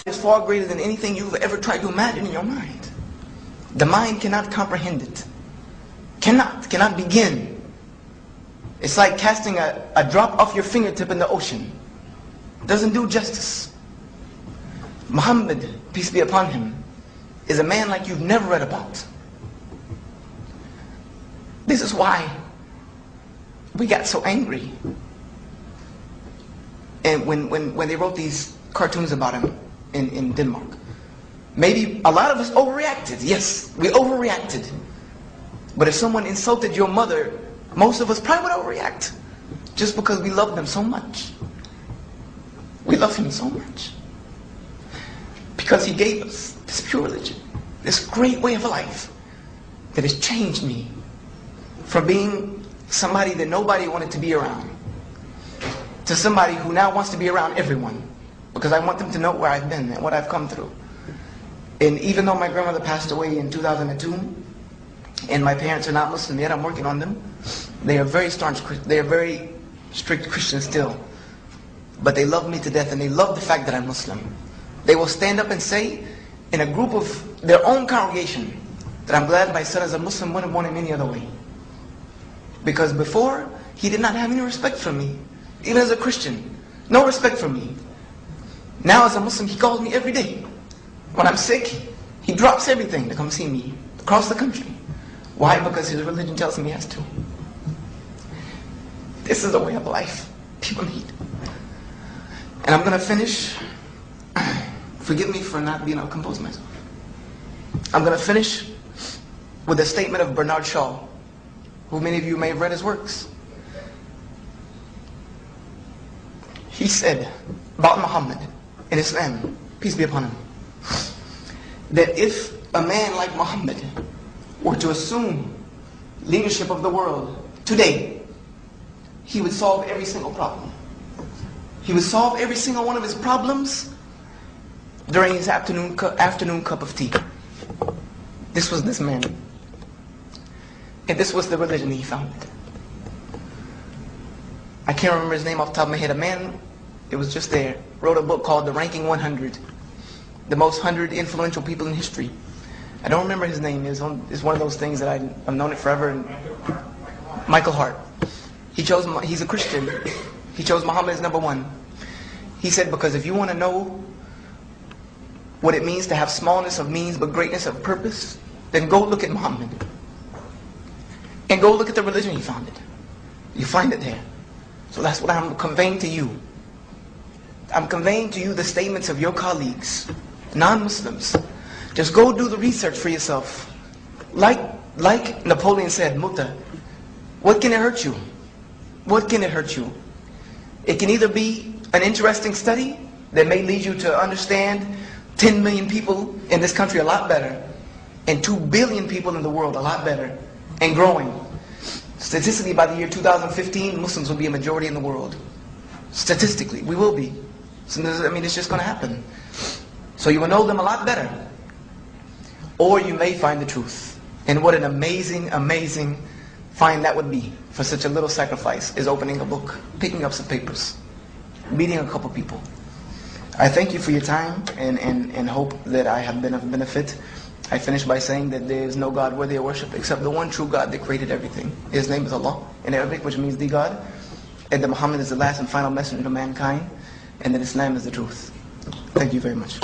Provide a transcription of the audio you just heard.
It's far greater than anything you've ever tried to imagine in your mind. The mind cannot comprehend it. Cannot begin. It's like casting a drop off your fingertip in the ocean. Doesn't do justice. Muhammad, peace be upon him, is a man like you've never read about. This is why we got so angry. And when they wrote these cartoons about him in Denmark, maybe a lot of us overreacted. Yes, we overreacted. But if someone insulted your mother, most of us probably would overreact. Just because we love them so much. We love him so much. Because he gave us this pure religion, this great way of life that has changed me from being somebody that nobody wanted to be around to somebody who now wants to be around everyone, because I want them to know where I've been and what I've come through. And even though my grandmother passed away in 2002, and my parents are not Muslim yet, I'm working on them. They are very staunch, they are very strict Christians still. But they love me to death, and they love the fact that I'm Muslim. They will stand up and say, in a group of their own congregation, that I'm glad my son is a Muslim, wouldn't want him any other way. Because before, he did not have any respect for me. Even as a Christian, no respect for me. Now as a Muslim, he calls me every day. When I'm sick, he drops everything to come see me across the country. Why? Because his religion tells him he has to. This is the way of life people need. And I'm going to finish. Forgive me for not being able to compose myself. I'm going to finish with a statement of Bernard Shaw, who many of you may have read his works. He said about Muhammad in Islam, peace be upon him, that if a man like Muhammad were to assume leadership of the world today, he would solve every single problem. He would solve every single one of his problems during his afternoon cup of tea. This was this man. And this was the religion he founded. I can't remember his name off the top of my head. A man, it was just there, wrote a book called The Ranking 100. The most 100 influential people in history. I don't remember his name. It's one of those things that I've known it forever. And Michael Hart. He's a Christian. He chose Muhammad as number one. He said, because if you want to know what it means to have smallness of means but greatness of purpose, then go look at Muhammad. And go look at the religion he founded. You find it there. So that's what I'm conveying to you. I'm conveying to you the statements of your colleagues, non-Muslims. Just go do the research for yourself. Like Napoleon said, Mutta, what can it hurt you? What can it hurt you? It can either be an interesting study that may lead you to understand 10 million people in this country a lot better, and 2 billion people in the world a lot better, and growing. Statistically, by the year 2015, Muslims will be a majority in the world. Statistically, we will be. So, I mean, it's just going to happen. So you will know them a lot better. Or you may find the truth. And what an amazing, amazing find that would be for such a little sacrifice, is opening a book, picking up some papers, meeting a couple people. I thank you for your time and hope that I have been of benefit. I finish by saying that there is no God worthy of worship except the one true God that created everything. His name is Allah in Arabic, which means the God. And that Muhammad is the last and final messenger to mankind. And that Islam is the truth. Thank you very much.